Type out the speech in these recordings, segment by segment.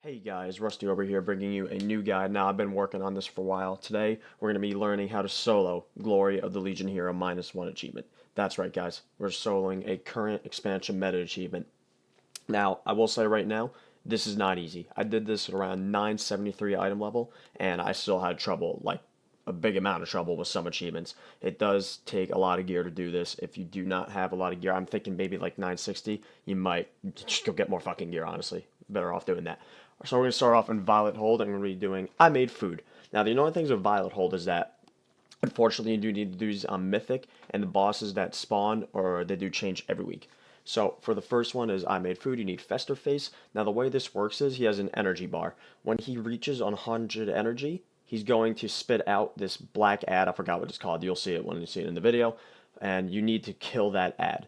Hey guys, Rusty over here bringing you a new guide. Now, I've been working on this for a while. Today, we're going to be learning how to solo Glory of the Legion Hero -1 achievement. That's right, guys. We're soloing a current expansion meta achievement. Now, I will say right now, this is not easy. I did this at around 973 item level, and I still had trouble, like a big amount of trouble with some achievements. It does take a lot of gear to do this. If you do not have a lot of gear, I'm thinking maybe like 960, you might just go get more fucking gear, honestly. Better off doing that. So we're going to start off in Violet Hold, and we're going to be doing I Made Food. Now, the annoying things with Violet Hold is that, unfortunately, you do need to do these on Mythic, and the bosses that spawn, or they do change every week. So, for the first one is I Made Food, you need Fester Face. Now, the way this works is he has an energy bar. When he reaches 100 energy, he's going to spit out this black ad. I forgot what it's called. You'll see it when you see it in the video. And you need to kill that ad.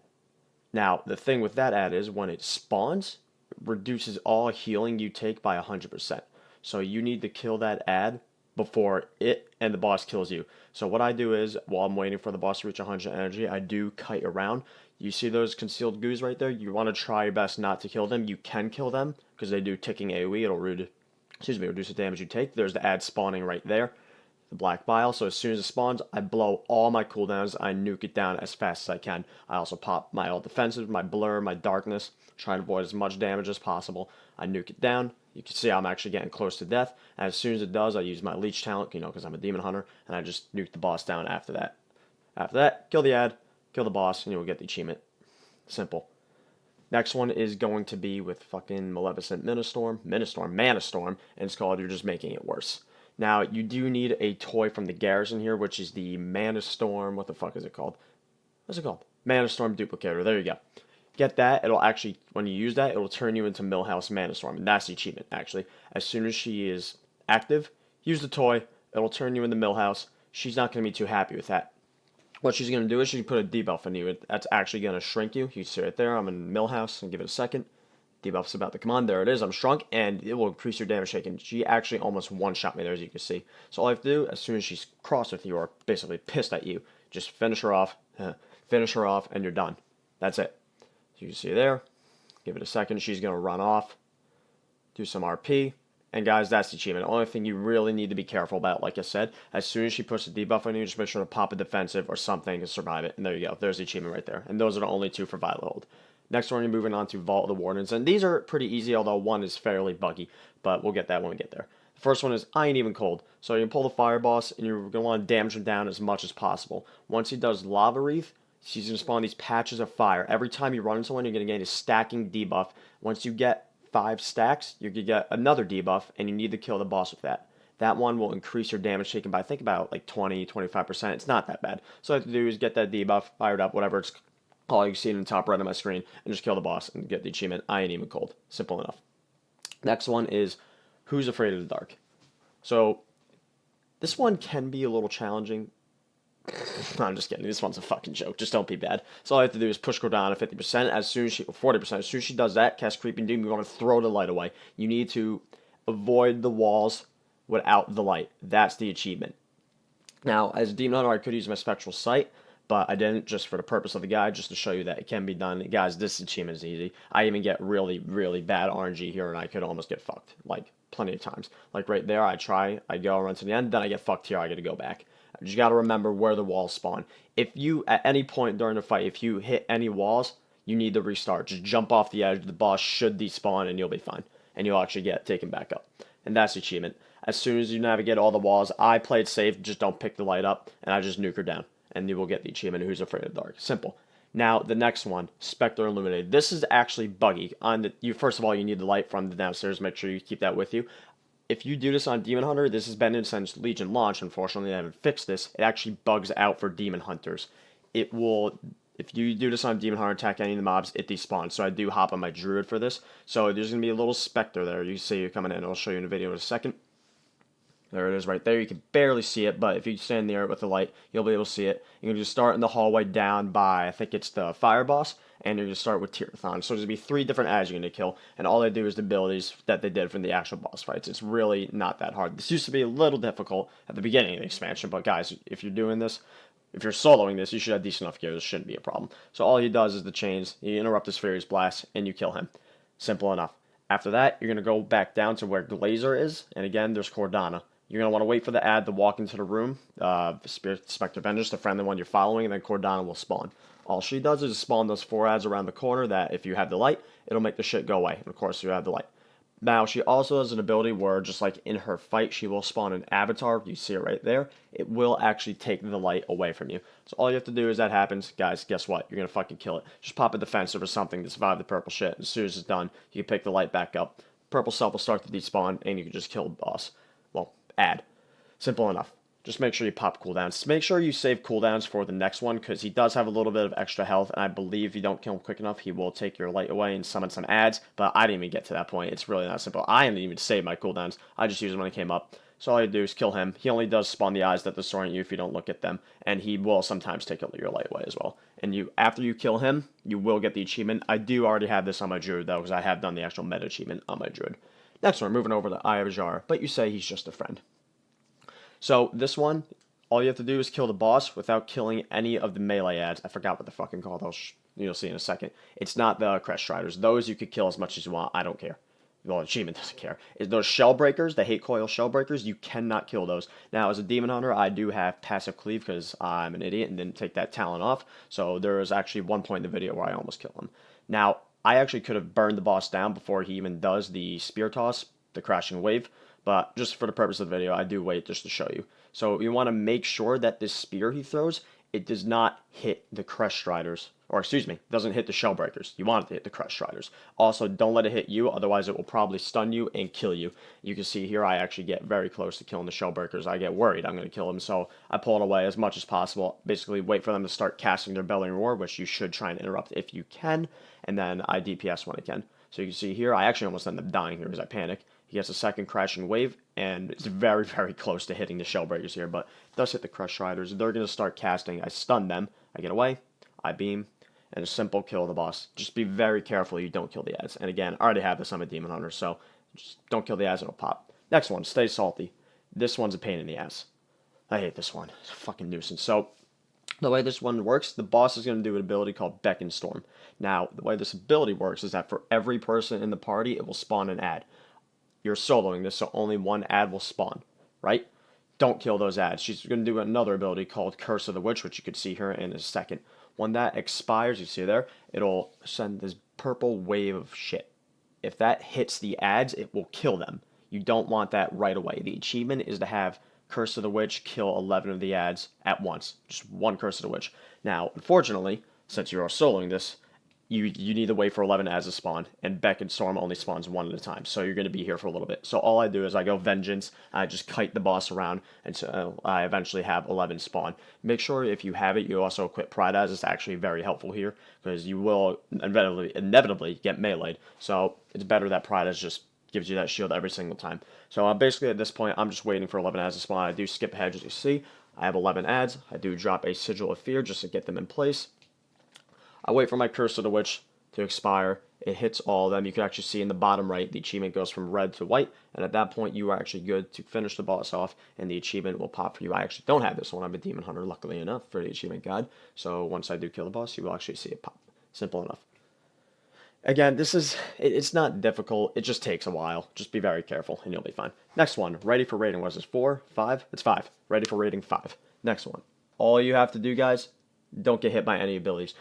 Now, the thing with that ad is when it spawns, reduces all healing you take by 100%. So you need to kill that ad before it and the boss kills you. So what I do is, while I'm waiting for the boss to reach 100 energy, I do kite around. You see those concealed goos right there? You want to try your best not to kill them. You can kill them, because they do ticking AoE. It'll reduce the damage you take. There's the ad spawning right there, the black bile. So as soon as it spawns, I blow all my cooldowns. I nuke it down as fast as I can. I also pop my all defensive, my blur, my darkness, try to avoid as much damage as possible. I nuke it down. You can see I'm actually getting close to death. And as soon as it does, I use my leech talent, because I'm a demon hunter, and I just nuke the boss down after that. After that, kill the ad, kill the boss, and you will get the achievement. Simple. Next one is going to be with fucking Maleficent Mana Storm, and it's called You're Just Making It Worse. Now, you do need a toy from the garrison here, which is the Mana Storm, what the fuck is it called? What's it called? Mana Storm Duplicator, there you go. Get that, it'll actually, when you use that, it'll turn you into Millhouse Mana Storm, and that's the achievement, actually. As soon as she is active, use the toy, it'll turn you into Millhouse. She's not going to be too happy with that. What she's going to do is she's going to put a debuff on you. That's actually going to shrink you. You see right there, I'm in Millhouse, and give it a second. Debuff's about to come on. There it is. I'm shrunk, and it will increase your damage taken. She actually almost one-shot me there, as you can see. So all I have to do, as soon as she's crossed with you, or basically pissed at you, just finish her off, and you're done. That's it. So you can see there. Give it a second. She's going to run off, do some RP. And guys, that's the achievement. The only thing you really need to be careful about, like I said, as soon as she puts a debuff on you, just make sure to pop a defensive or something to survive it. And there you go. There's the achievement right there. And those are the only two for Violet Hold. Next one, you're moving on to Vault of the Wardens. And these are pretty easy, although one is fairly buggy. But we'll get that when we get there. The first one is I Ain't Even Cold. So you can pull the Fire Boss, and you're going to want to damage him down as much as possible. Once he does Lava Wreath, he's going to spawn these patches of fire. Every time you run into one, you're going to gain a stacking debuff. Once you get 5 stacks, you could get another debuff, and you need to kill the boss with that. That one will increase your damage taken by, I think, about like 20-25%. It's not that bad. So all I have to do is get that debuff, fired up, whatever it's called. You see it in the top right of my screen, and just kill the boss and get the achievement. I Ain't Even Cold. Simple enough. Next one is Who's Afraid of the Dark? So this one can be a little challenging. I'm just kidding. This one's a fucking joke. Just don't be bad. So all I have to do is push her down to 50%. As soon as she, 40%. As soon as she does that, cast Creeping Doom. You want to throw the light away. You need to avoid the walls without the light. That's the achievement. Now, as a Demon Hunter, I could use my Spectral Sight, but I didn't, just for the purpose of the guide, just to show you that it can be done. Guys, this achievement is easy. I even get really, really bad RNG here, and I could almost get fucked, like, plenty of times. Like, right there, I go, run to the end, then I get fucked here, I gotta go back. You just got to remember where the walls spawn. If you, at any point during the fight, if you hit any walls, you need to restart. Just jump off the edge. The boss should despawn, and you'll be fine. And you'll actually get taken back up. And that's the achievement. As soon as you navigate all the walls, I played safe. Just don't pick the light up, and I just nuke her down. And you will get the achievement, Who's Afraid of the Dark. Simple. Now, the next one, Specter Illuminated. This is actually buggy. First of all, you need the light from the downstairs. Make sure you keep that with you. If you do this on Demon Hunter, this has been in since Legion launch. Unfortunately, I haven't fixed this. It actually bugs out for Demon Hunters. It will, if you do this on Demon Hunter, attack any of the mobs, it despawns. So I do hop on my Druid for this. So there's going to be a little Specter there. You see it coming in. I'll show you in a video in a second. There it is right there. You can barely see it, but if you stand near it with the light, you'll be able to see it. You can just start in the hallway down by, I think it's the Fire Boss, and you just start with Tirathon. So there's going to be 3 different ads you're going to kill, and all they do is the abilities that they did from the actual boss fights. It's really not that hard. This used to be a little difficult at the beginning of the expansion, but guys, if you're doing this, if you're soloing this, you should have decent enough gear. This shouldn't be a problem. So all he does is the chains, you interrupt his Furious Blast, and you kill him. Simple enough. After that, you're going to go back down to where Glazer is, and again, there's Cordana. You're going to want to wait for the ad to walk into the room, Specter Vengeance, the friendly one you're following, and then Cordana will spawn. All she does is spawn those 4 ads around the corner that if you have the light, it'll make the shit go away. And of course, you have the light. Now, she also has an ability where, just like in her fight, she will spawn an avatar. You see it right there. It will actually take the light away from you. So all you have to do is that happens. Guys, guess what? You're going to fucking kill it. Just pop a defensive or something to survive the purple shit. As soon as it's done, you can pick the light back up. Purple self will start to despawn, and you can just kill the boss. Well, add. Simple enough. Just make sure you pop cooldowns. Make sure you save cooldowns for the next one, because he does have a little bit of extra health, and I believe if you don't kill him quick enough, he will take your light away and summon some ads, but I didn't even get to that point. It's really not simple. I didn't even save my cooldowns. I just used them when he came up. So all you do is kill him. He only does spawn the eyes that disorient you if you don't look at them, and he will sometimes take your light away as well. And after you kill him, you will get the achievement. I do already have this on my druid, though, because I have done the actual meta achievement on my druid. Next one, moving over to Eye of Jar, but you say he's just a friend. So this one, all you have to do is kill the boss without killing any of the melee ads. I forgot what they're fucking called. You'll see in a second. It's not the Crest Striders. Those you could kill as much as you want. I don't care. Well, achievement doesn't care. Those shell breakers, the hate coil shell breakers, you cannot kill those. Now, as a demon hunter, I do have passive cleave because I'm an idiot and didn't take that talent off. So there was actually one point in the video where I almost killed him. Now, I actually could have burned the boss down before he even does the spear toss, the crashing wave. But just for the purpose of the video, I do wait just to show you. So you want to make sure that this spear he throws, it does not hit the Crest Striders. Or excuse me, doesn't hit the Shell Breakers. You want it to hit the Crest Striders. Also, don't let it hit you, otherwise it will probably stun you and kill you. You can see here I actually get very close to killing the Shell Breakers. I get worried I'm going to kill them, so I pull it away as much as possible. Basically, wait for them to start casting their Belling Roar, which you should try and interrupt if you can. And then I DPS when I can. So you can see here, I actually almost end up dying here because I panic. He gets a second crashing wave, and it's very, very close to hitting the Shell Breakers here, but it does hit the Crush Riders. They're going to start casting. I stun them. I get away. I beam. And a simple kill of the boss. Just be very careful you don't kill the ads. And again, I already have this. I'm a demon hunter, so just don't kill the ads. It'll pop. Next one, Stay Salty. This one's a pain in the ass. I hate this one. It's a fucking nuisance. So the way this one works, the boss is going to do an ability called Beckon Storm. Now, the way this ability works is that for every person in the party, it will spawn an ad. You're soloing this, so only one ad will spawn, right? Don't kill those ads. She's going to do another ability called Curse of the Witch, which you could see here in a second. When that expires, you see there, it'll send this purple wave of shit. If that hits the ads, it will kill them. You don't want that right away. The achievement is to have Curse of the Witch kill 11 of the ads at once. Just one Curse of the Witch. Now, unfortunately, since you are soloing this, you need to wait for 11 ads to spawn, and Beckon Storm only spawns one at a time, so you're going to be here for a little bit. So all I do is I go Vengeance, I just kite the boss around until I eventually have 11 spawn. Make sure if you have it, you also equip Pride As. It's actually very helpful here, because you will inevitably get meleeed, so it's better that Pride As just gives you that shield every single time. So basically at this point, I'm just waiting for 11 ads to spawn. I do skip ahead, as you see. I have 11 ads. I do drop a Sigil of Fear just to get them in place. I wait for my Curse of the Witch to expire. It hits all of them. You can actually see in the bottom right, the achievement goes from red to white, and at that point, you are actually good to finish the boss off, and the achievement will pop for you. I actually don't have this one. I'm a demon hunter, luckily enough, for the achievement guide, so once I do kill the boss, you will actually see it pop. Simple enough. Again, it's not difficult. It just takes a while. Just be very careful, and you'll be fine. Next one, ready for rating. Was this 4, 5? It's 5. Ready for rating 5. Next one. All you have to do, guys, don't get hit by any abilities.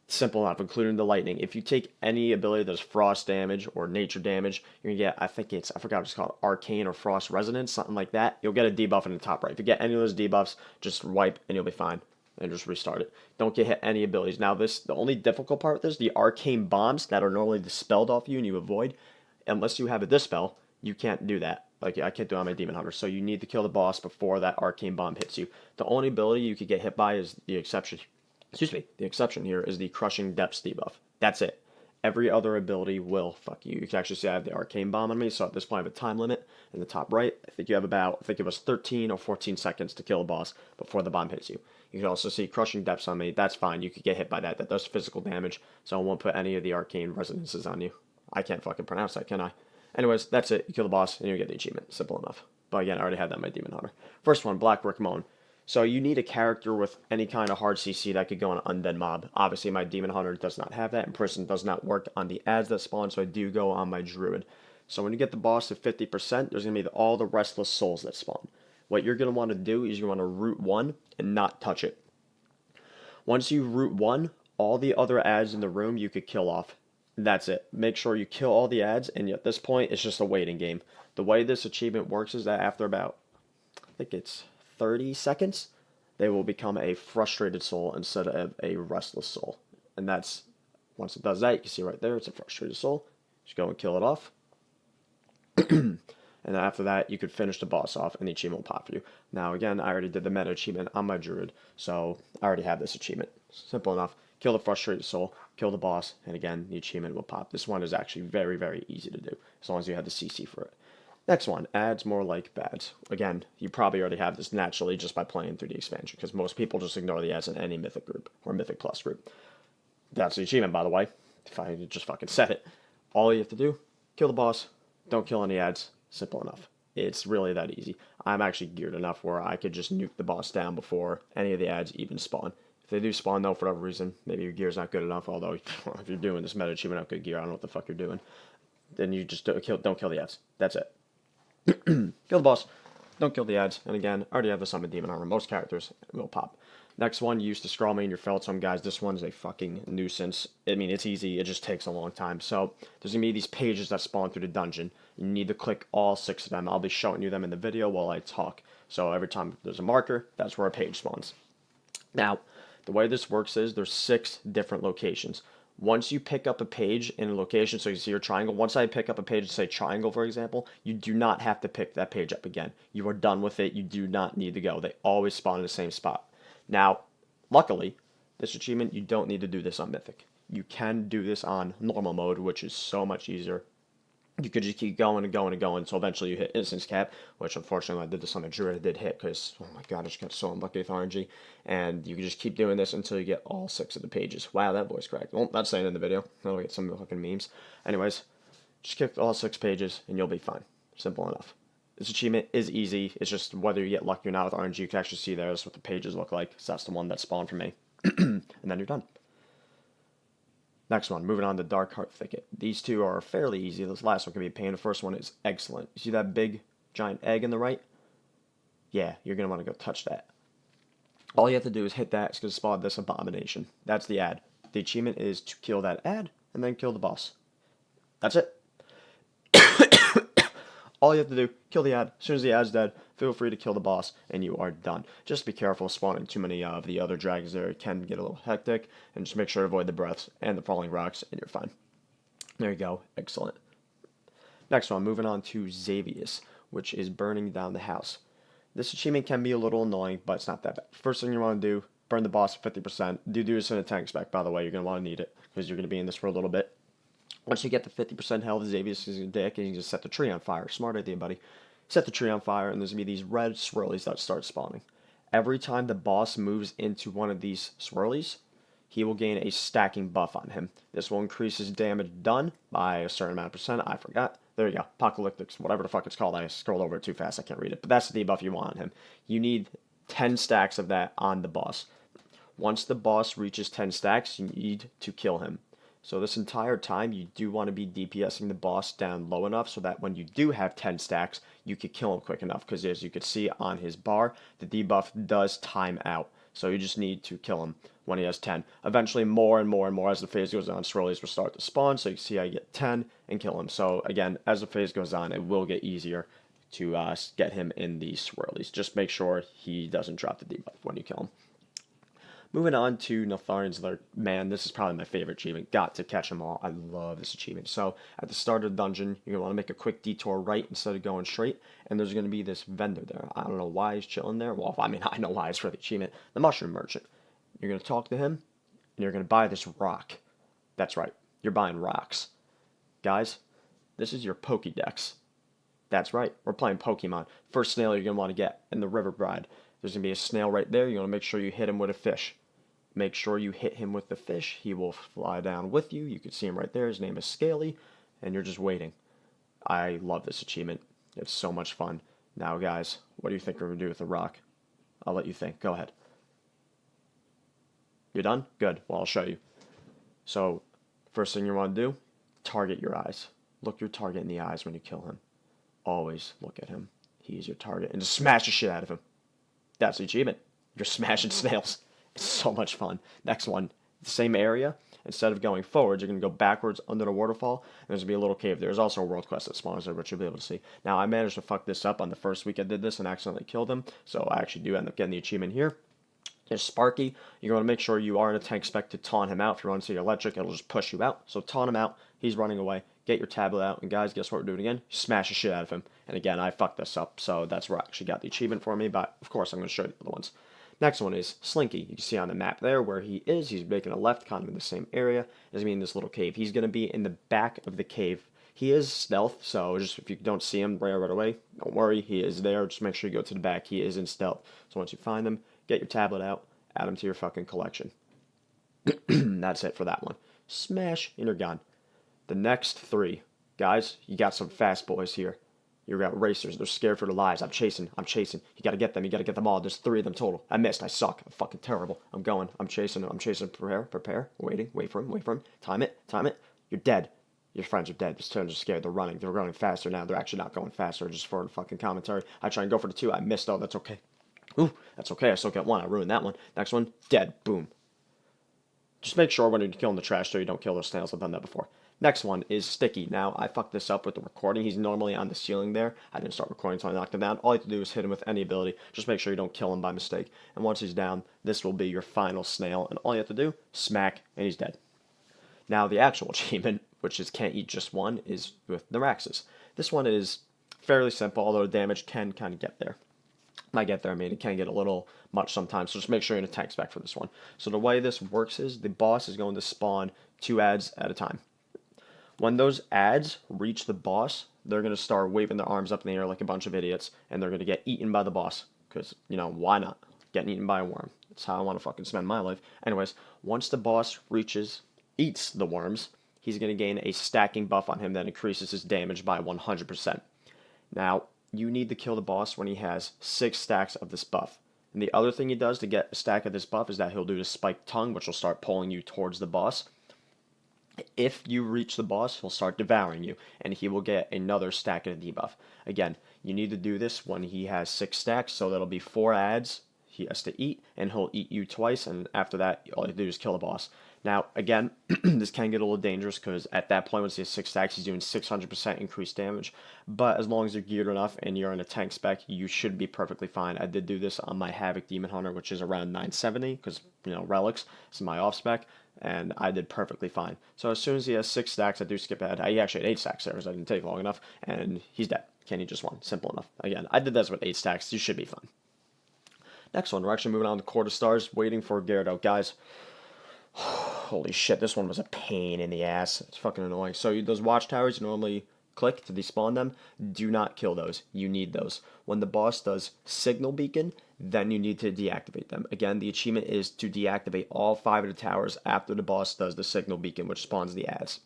Simple enough, including the lightning. If you take any ability that's frost damage or nature damage, you're going to get, I forgot what it's called, Arcane or Frost Resonance, something like that. You'll get a debuff in the top right. If you get any of those debuffs, just wipe and you'll be fine. And just restart it. Don't get hit any abilities. Now, the only difficult part with this, the arcane bombs that are normally dispelled off you and you avoid, unless you have a dispel, you can't do that. Like, I can't do it on my demon hunter. So you need to kill the boss before that arcane bomb hits you. The only ability you could get hit by is the exception. Excuse me, the exception here is the Crushing Depths debuff. That's it. Every other ability will fuck you. You can actually see I have the Arcane Bomb on me, so at this point I have a time limit in the top right. I think you have about, I think it was 13 or 14 seconds to kill a boss before the bomb hits you. You can also see Crushing Depths on me. That's fine. You could get hit by that. That does physical damage, so I won't put any of the Arcane Resonances on you. I can't fucking pronounce that, can I? Anyways, that's it. You kill the boss, and you get the achievement. Simple enough. But again, I already had that in my Demon Hunter. First one, Black Rook Moan. So you need a character with any kind of hard CC that could go on an undead mob. Obviously, my Demon Hunter does not have that, and Prison does not work on the ads that spawn, so I do go on my Druid. So when you get the boss to 50%, there's going to be all the Restless Souls that spawn. What you're going to want to do is you want to root one and not touch it. Once you root one, all the other ads in the room you could kill off. That's it. Make sure you kill all the ads, and at this point, it's just a waiting game. The way this achievement works is that after about, I think it's 30 seconds, they will become a frustrated soul instead of a restless soul. And that's, once it does that, you can see right there, it's a frustrated soul. Just go and kill it off. And then after that, you could finish the boss off, and the achievement will pop for you. Now, again, I already did the meta achievement on my Druid, so I already have this achievement. Simple enough. Kill the frustrated soul, kill the boss, and again, the achievement will pop. This one is actually very, very easy to do, as long as you have the CC for it. Next one, adds more like bads. Again, you probably already have this naturally just by playing through the expansion, because most people just ignore the ads in any Mythic group, or Mythic Plus group. That's the achievement, by the way, if I just fucking said it. All you have to do, kill the boss, don't kill any ads. Simple enough. It's really that easy. I'm actually geared enough where I could just nuke the boss down before any of the ads even spawn. If they do spawn, though, for whatever reason, maybe your gear's not good enough, although if you're doing this meta achievement without good gear, I don't know what the fuck you're doing. Then you just don't kill the ads. That's it. Kill the boss. Don't kill the ads. And again, I already have the Summon Demon Armor. Most characters will pop. Next one, you used to Scrawl main your Feltome, guys. This one is a fucking nuisance. I mean, it's easy. It just takes a long time. So there's going to be these pages that spawn through the dungeon. You need to click all 6 of them. I'll be showing you them in the video while I talk. So every time there's a marker, that's where a page spawns. Now, the way this works is there's 6 different locations. Once you pick up a page in a location, so you see your triangle, once I pick up a page, say triangle, for example, you do not have to pick that page up again. You are done with it. You do not need to go. They always spawn in the same spot. Now, luckily, this achievement, you don't need to do this on Mythic. You can do this on normal mode, which is so much easier. You could just keep going and going and going until eventually you hit instance cap, which unfortunately when I did this on the Druid, I did hit because, oh my god, I just got so unlucky with RNG. And you can just keep doing this until you get all 6 of the pages. Wow, that voice cracked. Well, that's saying in the video. I'll get some fucking memes. Anyways, just kick all 6 pages and you'll be fine. Simple enough. This achievement is easy. It's just whether you get lucky or not with RNG, you can actually see there. That's what the pages look like. So that's the one that spawned for me. And then you're done. Next one, moving on to Dark Heart Thicket. These 2 are fairly easy. This last one can be a pain. The first one is Egg-cellent. You see that big, giant egg in the right? Yeah, you're going to want to go touch that. All you have to do is hit that. It's going to spawn this abomination. That's the ad. The achievement is to kill that ad and then kill the boss. That's it. All you have to do, kill the ad. As soon as the ad's dead, feel free to kill the boss, and you are done. Just be careful spawning too many of the other dragons there. It can get a little hectic, and just make sure to avoid the breaths and the falling rocks, and you're fine. There you go. Excellent. Next one, moving on to Xavius, which is burning down the house. This achievement can be a little annoying, but it's not that bad. First thing you want to do, burn the boss 50%. Do this in a tank spec, by the way. You're going to want to need it, because you're going to be in this for a little bit. Once you get to 50% health, Xavius is a dick, and you just set the tree on fire. Smart idea, buddy. Set the tree on fire, and there's going to be these red swirlies that start spawning. Every time the boss moves into one of these swirlies, he will gain a stacking buff on him. This will increase his damage done by a certain amount of percent. I forgot. There you go. Apocalyptics, whatever the fuck it's called. I scrolled over it too fast. I can't read it. But that's the debuff you want on him. You need 10 stacks of that on the boss. Once the boss reaches 10 stacks, you need to kill him. So this entire time, you do want to be DPSing the boss down low enough so that when you do have 10 stacks, you could kill him quick enough. Because as you can see on his bar, the debuff does time out. So you just need to kill him when he has 10. Eventually, more and more and more as the phase goes on, swirlies will start to spawn. So you can see I get 10 and kill him. So again, as the phase goes on, it will get easier to get him in these swirlies. Just make sure he doesn't drop the debuff when you kill him. Moving on to Neltharion's Lair. Man, this is probably my favorite achievement. Got to catch them all. I love this achievement. So, at the start of the dungeon, you're going to want to make a quick detour right instead of going straight. And there's going to be this vendor there. I don't know why he's chilling there. Well, I mean, I know why it's for the achievement. The Mushroom Merchant. You're going to talk to him, and you're going to buy this rock. That's right. You're buying rocks. Guys, this is your Pokédex. That's right. We're playing Pokemon. First snail you're going to want to get in the River Bride. There's going to be a snail right there. You want to make sure you hit him with a fish. Make sure you hit him with the fish. He will fly down with you. You can see him right there. His name is Scaly, and you're just waiting. I love this achievement. It's so much fun. Now, guys, what do you think we're going to do with the rock? I'll let you think. Go ahead. You're done? Good. Well, I'll show you. So, first thing you want to do, target your eyes. Look your target in the eyes when you kill him. Always look at him. He is your target. And just smash the shit out of him. That's the achievement. You're smashing snails. It's so much fun. Next one, the same area. Instead of going forwards, you're going to go backwards under the waterfall. And there's going to be a little cave. There's also a world quest that spawns there, which you'll be able to see. Now, I managed to fuck this up on the first week I did this and accidentally killed him. So I actually do end up getting the achievement here. There's Sparky. You're going to make sure you are in a tank spec to taunt him out. If you run into your electric, it'll just push you out. So taunt him out. He's running away. Get your tablet out. And guys, guess what we're doing again? Smash the shit out of him. And again, I fucked this up. So that's where I actually got the achievement for me. But of course, I'm going to show you the other ones. Next one is Slinky. You can see on the map there where he is. He's making a left, kind of in the same area. He's going to be in this little cave. He's going to be in the back of the cave. He is stealth, so just if you don't see him right away, don't worry. He is there. Just make sure you go to the back. He is in stealth. So once you find him, get your tablet out. Add them to your fucking collection. That's it for that one. Smash, and you're gone. The next three. Guys, you got some fast boys here. You got racers. They're scared for their lives. I'm chasing. You got to get them. You got to get them all. There's 3 of them total. I missed. I suck. I'm fucking terrible. I'm going. I'm chasing. Prepare. Waiting. Wait for him. Time it. You're dead. Your friends are dead. These turns are scared. They're running. They're running faster now. They're actually not going faster. Just for the fucking commentary. I try and go for the 2. I missed. Oh, that's okay. Ooh, that's okay. I still get 1. I ruined that one. Next one, dead. Boom. Just make sure when you're killing the trash so you don't kill those snails. I've done that before. Next one is Sticky. Now, I fucked this up with the recording. He's normally on the ceiling there. I didn't start recording until I knocked him down. All you have to do is hit him with any ability. Just make sure you don't kill him by mistake. And once he's down, this will be your final snail. And all you have to do, smack, and he's dead. Now, the actual achievement, which is can't eat just one, is with Neuraxes. This one is fairly simple, although the damage can kind of get there. I get there, I mean, it can get a little much sometimes, so just make sure you're in a tank spec for this one. So the way this works is the boss is going to spawn 2 ads at a time. When those ads reach the boss, they're going to start waving their arms up in the air like a bunch of idiots, and they're going to get eaten by the boss, because, you know, why not? Getting eaten by a worm. That's how I want to fucking spend my life. Anyways, once the boss eats the worms, he's going to gain a stacking buff on him that increases his damage by 100%. Now, you need to kill the boss when he has 6 stacks of this buff. And the other thing he does to get a stack of this buff is that he'll do the spiked tongue, which will start pulling you towards the boss. If you reach the boss, he'll start devouring you, and he will get another stack of the debuff. Again, you need to do this when he has 6 stacks, so that'll be 4 ads he has to eat, and he'll eat you twice, and after that, all you do is kill the boss. Now, again, this can get a little dangerous, because at that point, once he has 6 stacks, he's doing 600% increased damage, but as long as you're geared enough and you're in a tank spec, you should be perfectly fine. I did do this on my Havoc Demon Hunter, which is around 970, because, you know, relics, this is my off spec, and I did perfectly fine. So as soon as he has 6 stacks, I do skip ahead. I actually had 8 stacks there, so I didn't take long enough, and he's dead. Can eat just one. Simple enough. Again, I did this with 8 stacks. You should be fine. Next one, we're actually moving on to Court of Stars, waiting for Gerdo. Guys, holy shit, this one was a pain in the ass. It's fucking annoying. So those watchtowers you normally click to despawn them, do not kill those. You need those. When the boss does Signal Beacon, then you need to deactivate them. Again, the achievement is to deactivate all 5 of the towers after the boss does the Signal Beacon, which spawns the ads.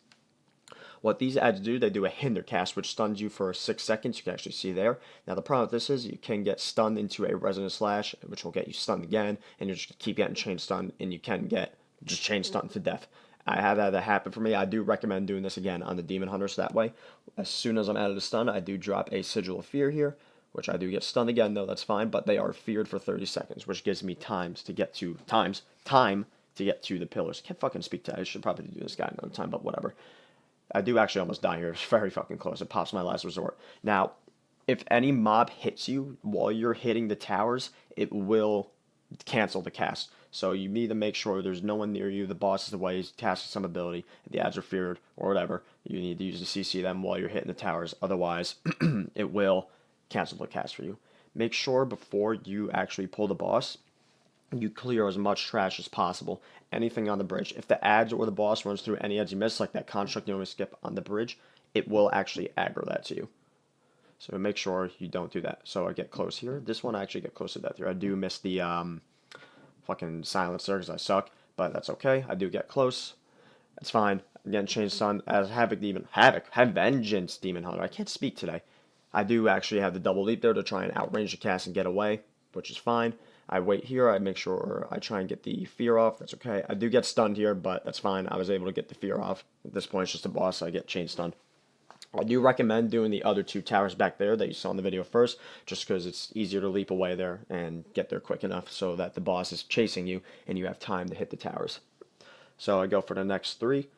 What these ads do, they do a hinder cast, which stuns you for 6 seconds. You can actually see there. Now, the problem with this is you can get stunned into a Resonant Slash, which will get you stunned again, and you just keep getting chain stunned, and you can get just chain stunned to death. I have had that happen for me. I do recommend doing this again on the Demon Hunter, so that way, as soon as I'm out of the stun, I do drop a Sigil of Fear here, which I do get stunned again, though that's fine, but they are feared for 30 seconds, which gives me time to get to the pillars. Can't fucking speak to. I should probably do this guy another time, but whatever. I do actually almost die here. It's very fucking close. It pops my last resort. Now, if any mob hits you while you're hitting the towers, it will cancel the cast. So you need to make sure there's no one near you. The boss is away. He's casting some ability. If the ads are feared or whatever, you need to use the CC them while you're hitting the towers. Otherwise, it will cancel the cast for you. Make sure before you actually pull the boss, you clear as much trash as possible. Anything on the bridge. If the ads or the boss runs through any ads you miss, like that construct you only skip on the bridge, it will actually aggro that to you. So make sure you don't do that. So I get close here. This one I actually get close to death here. I do miss the fucking silencer because I suck, but that's okay. I do get close. That's fine. Again, change stun as Have Vengeance Demon Hunter. I can't speak today. I do actually have the double leap there to try and outrange the cast and get away, which is fine. I wait here. I make sure I try and get the fear off. That's okay. I do get stunned here, but that's fine. I was able to get the fear off. At this point, it's just a boss, so I get chain stunned. I do recommend doing the other 2 towers back there that you saw in the video first, just because it's easier to leap away there and get there quick enough so that the boss is chasing you and you have time to hit the towers. So I go for the next 3,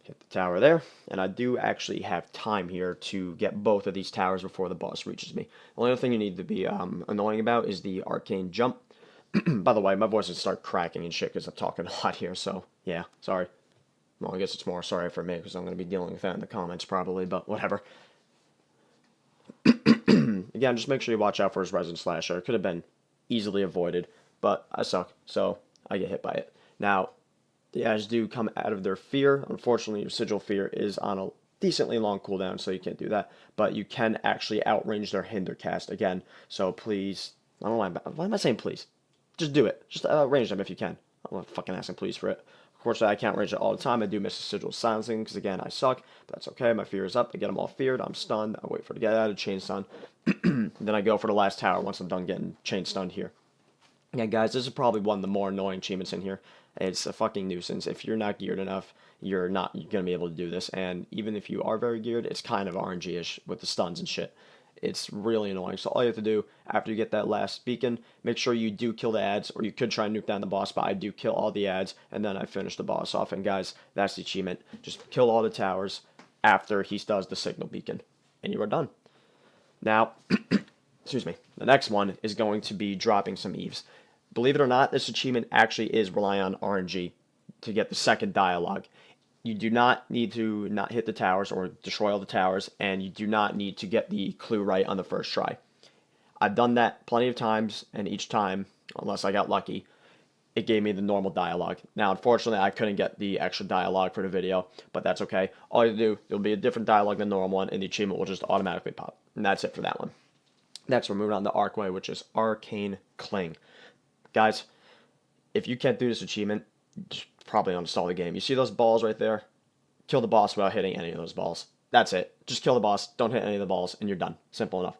hit the tower there, and I do actually have time here to get both of these towers before the boss reaches me. The only thing you need to be annoying about is the arcane jump. By the way, my voice will start cracking and shit because I'm talking a lot here, so yeah, sorry. Well, I guess it's more sorry for me because I'm going to be dealing with that in the comments probably, but whatever. Again, just make sure you watch out for his resin slasher. It could have been easily avoided, but I suck, so I get hit by it. Now, the ads do come out of their fear. Unfortunately, your sigil fear is on a decently long cooldown, so you can't do that. But you can actually outrange their hinder cast again. So please, I don't know why am I saying please? Just do it. Just outrange them if you can. I'm not fucking asking please for it. Of course, I can't range it all the time. I do miss the sigil silencing because, again, I suck. But that's okay. My fear is up. I get them all feared. I'm stunned. I wait for it to get out of chain stun. Then I go for the last tower once I'm done getting chain stunned here. Yeah, guys, this is probably one of the more annoying achievements in here. It's a fucking nuisance. If you're not geared enough, you're not going to be able to do this. And even if you are very geared, it's kind of RNG-ish with the stuns and shit. It's really annoying. So all you have to do after you get that last beacon, make sure you do kill the ads, or you could try and nuke down the boss, but I do kill all the ads, and then I finish the boss off. And guys, that's the achievement. Just kill all the towers after he does the signal beacon, and you are done. Now, excuse me, the next one is going to be dropping some Eaves. Believe it or not, this achievement actually is relying on RNG to get the second dialogue. You do not need to not hit the towers or destroy all the towers, and you do not need to get the clue right on the first try. I've done that plenty of times, and each time, unless I got lucky, it gave me the normal dialogue. Now, unfortunately, I couldn't get the extra dialogue for the video, but that's okay. All you do, there'll be a different dialogue than the normal one, and the achievement will just automatically pop. And that's it for that one. Next, we're moving on to Arcway, which is Arcanic Cling. Guys, if you can't do this achievement, just probably uninstall the game. You see those balls right there? Kill the boss without hitting any of those balls. That's it. Just kill the boss, don't hit any of the balls, and you're done. Simple enough.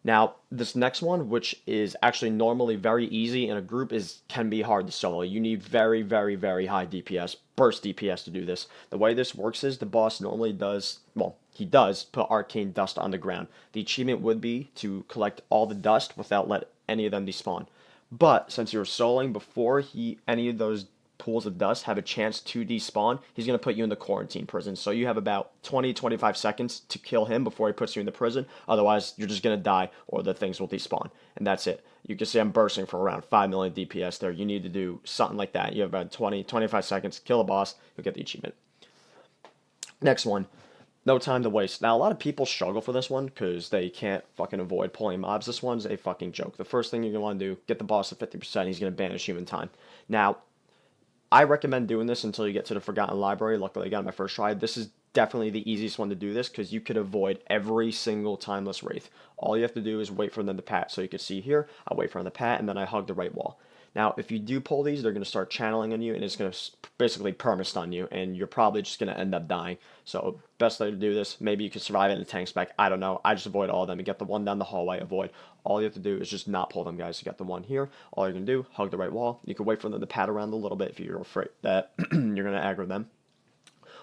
Now, this next one, which is actually normally very easy in a group, can be hard to solo. You need very, very, very high DPS, burst DPS to do this. The way this works is the boss normally does, well, he does put arcane dust on the ground. The achievement would be to collect all the dust without letting any of them despawn. But since you're soloing before any of those pools of dust have a chance to despawn, he's going to put you in the quarantine prison. So you have about 20-25 seconds to kill him before he puts you in the prison. Otherwise, you're just going to die or the things will despawn. And that's it. You can see I'm bursting for around 5 million DPS there. You need to do something like that. You have about 20-25 seconds, kill a boss, you'll get the achievement. Next one. No time to waste. Now, a lot of people struggle for this one because they can't fucking avoid pulling mobs. This one's a fucking joke. The first thing you're going to want to do, get the boss to 50%. He's going to banish you in time. Now, I recommend doing this until you get to the Forgotten Library. Luckily, I got my first try. This is definitely the easiest one to do this because you could avoid every single timeless wraith. All you have to do is wait for them to pat. So you can see here, I wait for them to pat, and then I hug the right wall. Now, if you do pull these, they're going to start channeling on you, and it's going to basically perma-stun you, and you're probably just going to end up dying. So, best way to do this, maybe you can survive it in a tank spec. I don't know. I just avoid all of them. You get the one down the hallway, avoid. All you have to do is just not pull them, guys. You got the one here. All you're going to do, hug the right wall. You can wait for them to pat around a little bit if you're afraid that you're going to aggro them.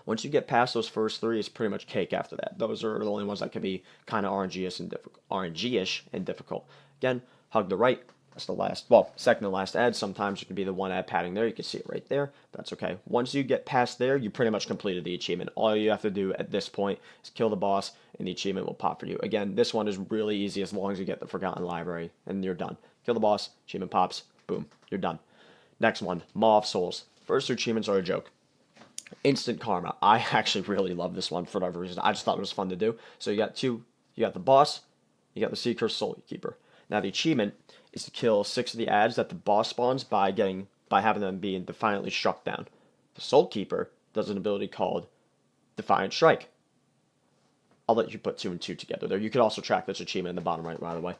Once you get past those first 3, it's pretty much cake after that. Those are the only ones that can be kind of RNG-ish and difficult. Again, hug the right. That's the last, well, second to last ad. Sometimes it can be the one ad padding there. You can see it right there. That's okay. Once you get past there, you pretty much completed the achievement. All you have to do at this point is kill the boss, and the achievement will pop for you. Again, this one is really easy as long as you get the Forgotten Library, and you're done. Kill the boss, achievement pops, boom, you're done. Next one, Maw of Souls. First 2 achievements are a joke. Instant Karma. I actually really love this one for whatever reason. I just thought it was fun to do. So you got 2, you got the boss, you got the Seeker Soul Keeper. Now the achievement is to kill 6 of the ads that the boss spawns by having them being defiantly struck down. The Soul Keeper does an ability called Defiant Strike. I'll let you put 2 and 2 together there. You could also track this achievement in the bottom right, by the way.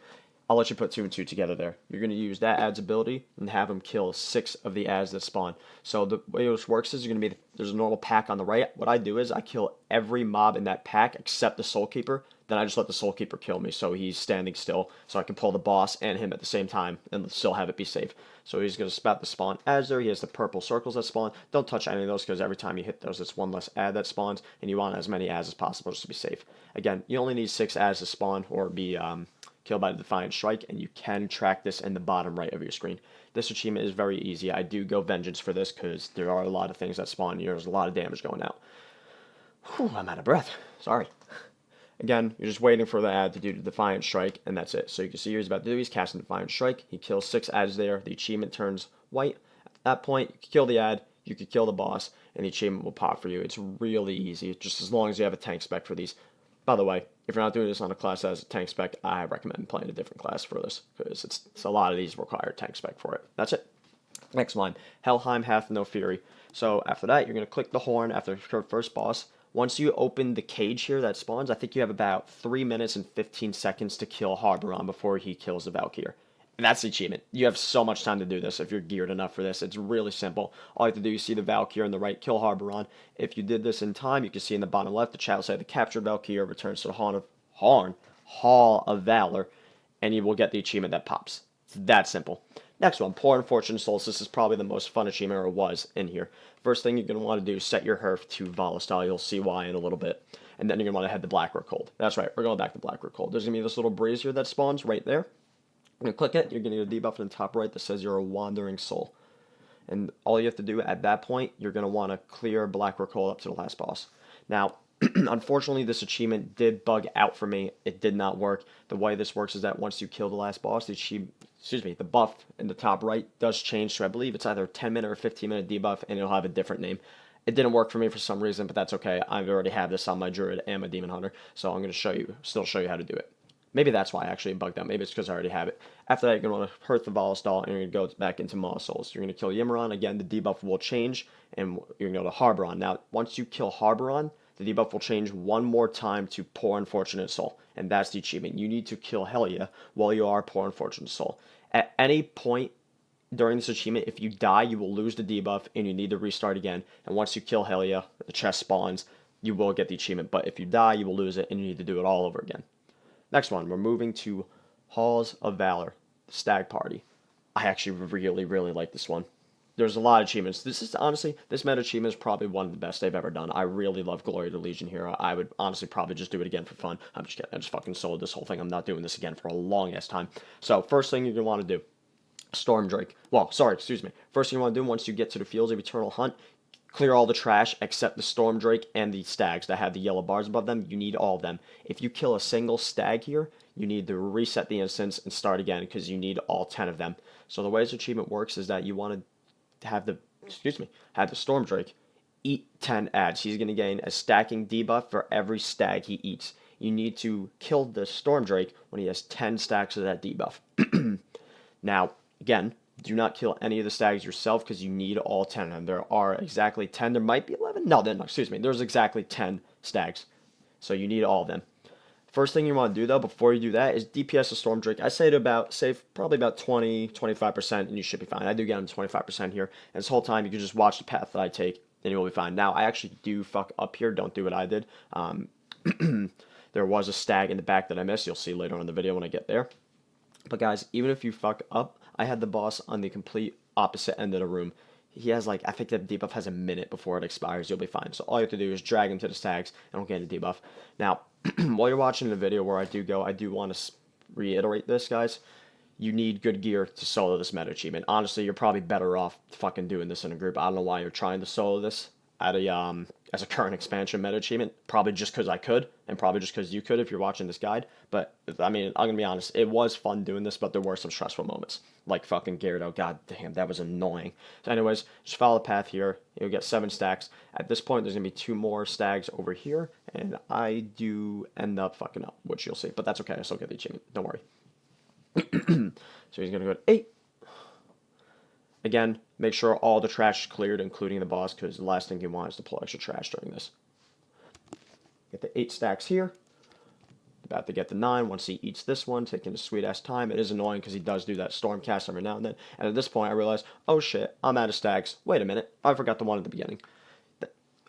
I'll let you put 2 and 2 together there. You're going to use that ad's ability and have him kill 6 of the ads that spawn. So the way this works is there's a normal pack on the right. What I do is I kill every mob in that pack except the Soul Keeper. then I just let the Soul Keeper kill me, so he's standing still, so I can pull the boss and him at the same time and still have it be safe. So he's going to spout the spawn as there. He has the purple circles that spawn. Don't touch any of those because every time you hit those, it's one less ad that spawns, and you want as many ads as possible just to be safe. Again, you only need 6 ads to spawn or be killed by the Defiant Strike, and you can track this in the bottom right of your screen. This achievement is very easy. I do go Vengeance for this because there are a lot of things that spawn here. There's a lot of damage going out. Whew, I'm out of breath. Sorry. Again, you're just waiting for the ad to do the Defiant Strike, and that's it. So you can see he's about to do, he's casting Defiant Strike. He kills 6 ads there. The achievement turns white. At that point, you can kill the ad, you can kill the boss, and the achievement will pop for you. It's really easy, just as long as you have a tank spec for these. By the way, if you're not doing this on a class that has a tank spec, I recommend playing a different class for this, because it's a lot of these require tank spec for it. That's it. Next one, Helheim hath no fury. So after that, you're going to click the horn after your first boss. Once you open the cage here that spawns, I think you have about 3 minutes and 15 seconds to kill Harberon before he kills the Valkyr. And that's the achievement. You have so much time to do this if you're geared enough for this. It's really simple. All you have to do is see the Valkyr on the right, kill Harberon. If you did this in time, you can see in the bottom left, the chat will say the captured Valkyr returns to the Hall of Valor, and you will get the achievement that pops. It's that simple. Next one, Poor Unfortunate Souls. This is probably the most fun achievement, or was in here. First thing you're going to want to do is set your Herf to Volatile. You'll see why in a little bit. And then you're going to want to head to Blackrook Cold. That's right, we're going back to Blackrook Cold. There's going to be this little breeze here that spawns right there. You're going to click it, you're going to get a debuff in the top right that says you're a Wandering Soul. And all you have to do at that point, you're going to want to clear Blackrook Cold up to the last boss. Now, unfortunately, this achievement did bug out for me. It did not work. The way this works is that once you kill the last boss, the buff in the top right does change to, I believe it's either a 10-minute or 15-minute debuff, and it'll have a different name. It didn't work for me for some reason, but that's okay. I already have this on my Druid and my Demon Hunter, so I'm going to still show you how to do it. Maybe that's why I actually bugged out. Maybe it's because I already have it. After that, you're going to want to hurt the Volatile, and you're going to go back into Maw Souls. You're going to kill Yimmeron. Again, the debuff will change, and you're going to go to Harberon. Now, once you kill Harberon, the debuff will change one more time to Poor Unfortunate Soul, and that's the achievement. You need to kill Helia while you are Poor Unfortunate Soul. At any point during this achievement, if you die, you will lose the debuff, and you need to restart again. And once you kill Helia, the chest spawns, you will get the achievement. But if you die, you will lose it, and you need to do it all over again. Next one, we're moving to Halls of Valor, the Stag Party. I actually really, really like this one. There's a lot of achievements. This meta achievement is probably one of the best they've ever done. I really love Glory of the Legion here. I would honestly probably just do it again for fun. I'm just kidding. I just fucking sold this whole thing. I'm not doing this again for a long ass time. So first thing you're going to want to do, Storm Drake. First thing you want to do once you get to the Fields of Eternal Hunt, clear all the trash except the Storm Drake and the stags that have the yellow bars above them. You need all of them. If you kill a single stag here, you need to reset the instance and start again because you need all 10 of them. So the way this achievement works is that you want to have the Storm Drake eat 10 ads. He's going to gain a stacking debuff for every stag he eats. You need to kill the Storm Drake when he has 10 stacks of that debuff. Now, again, do not kill any of the stags yourself because you need all 10 of them. There are exactly 10. There might be 11. No, there's exactly 10 stags. So you need all of them. First thing you want to do, though, before you do that, is DPS the Storm Drake. I say to probably about 20-25%, and you should be fine. I do get him to 25% here. And this whole time, you can just watch the path that I take, and you will be fine. Now, I actually do fuck up here. Don't do what I did. There was a stag in the back that I missed. You'll see later on in the video when I get there. But guys, even if you fuck up, I had the boss on the complete opposite end of the room. He has I think the debuff has a minute before it expires. You'll be fine. So all you have to do is drag him to the stags and don't get a debuff. Now, while you're watching the video where I do want to reiterate this, guys. You need good gear to solo this meta achievement. Honestly, you're probably better off fucking doing this in a group. I don't know why you're trying to solo this at as a current expansion meta achievement. Probably just because I could, and probably just because you could if you're watching this guide. But, I mean, I'm going to be honest. It was fun doing this, but there were some stressful moments. Like fucking Gerdo. God damn, that was annoying. So anyways, just follow the path here. You'll get 7 stacks. At this point, there's going to be 2 more stags over here. And I do end up fucking up, which you'll see. But that's okay. I still get the achievement. Don't worry. So he's going to go to 8. Again, make sure all the trash is cleared, including the boss, because the last thing you want is to pull extra trash during this. Get the 8 stacks here. About to get the 9 once he eats this one, taking a sweet-ass time. It is annoying because he does do that storm cast every now and then. And at this point, I realize, oh shit, I'm out of stacks. Wait a minute, I forgot the one at the beginning.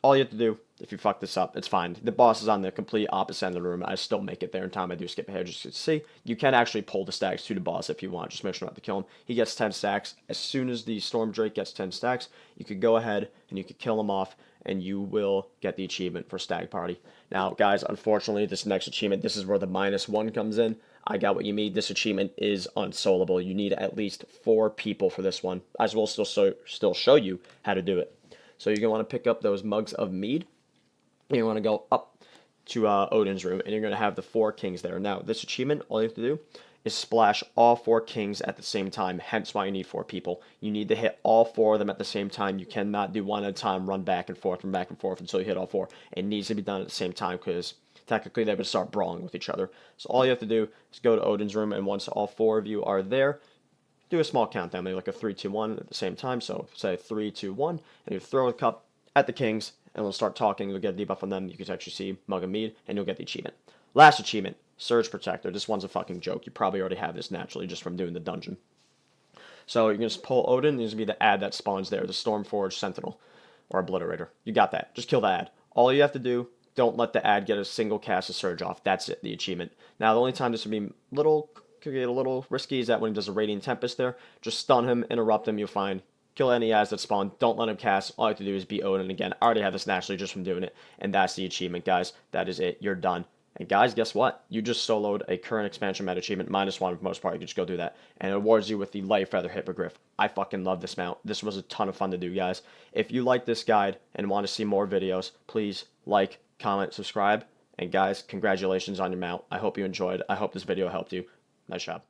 All you have to do If you fuck this up, it's fine. The boss is on the complete opposite end of the room. I still make it there in time. I do skip ahead just to see. You can actually pull the stags to the boss if you want. Just make sure not to kill him. He gets 10 stacks. As soon as the Storm Drake gets 10 stacks, you could go ahead and you could kill him off, and you will get the achievement for Stag Party. Now, guys, unfortunately, this next achievement, this is where the -1 comes in. I Got What You Mead. This achievement is unsoloable. You need at least 4 people for this one. I will still show you how to do it. So you're going to want to pick up those mugs of mead. You want to go up to Odin's room, and you're going to have the 4 kings there. Now, this achievement, all you have to do is splash all 4 kings at the same time, hence why you need 4 people. You need to hit all 4 of them at the same time. You cannot do one at a time, run back and forth until you hit all 4. It needs to be done at the same time, because technically they would start brawling with each other. So all you have to do is go to Odin's room, and once all 4 of you are there, do a small countdown, maybe like a 3, 2, 1 at the same time. So say 3, 2, 1, and you throw a cup at the kings, and we'll start talking. You'll get a debuff on them. You can actually see Mug of Mead, and you'll get the achievement. Last achievement, Surge Protector. This one's a fucking joke. You probably already have this naturally just from doing the dungeon. So you're going to pull Odin. There's going to be the ad that spawns there, the Stormforged Sentinel, or Obliterator. You got that. Just kill the ad. All you have to do, don't let the ad get a single cast of Surge off. That's it, the achievement. Now, the only time this would be could get a little risky is that when he does a Radiant Tempest there, just stun him, interrupt him, you'll find. Kill any ads that spawn. Don't let him cast. All you have to do is beat Odin again. I already have this naturally just from doing it. And that's the achievement, guys. That is it. You're done. And guys, guess what? You just soloed a current expansion meta achievement, -1 for the most part. You can just go do that. And it awards you with the Light Feather Hippogriff. I fucking love this mount. This was a ton of fun to do, guys. If you like this guide and want to see more videos, please like, comment, subscribe. And guys, congratulations on your mount. I hope you enjoyed. I hope this video helped you. Nice job.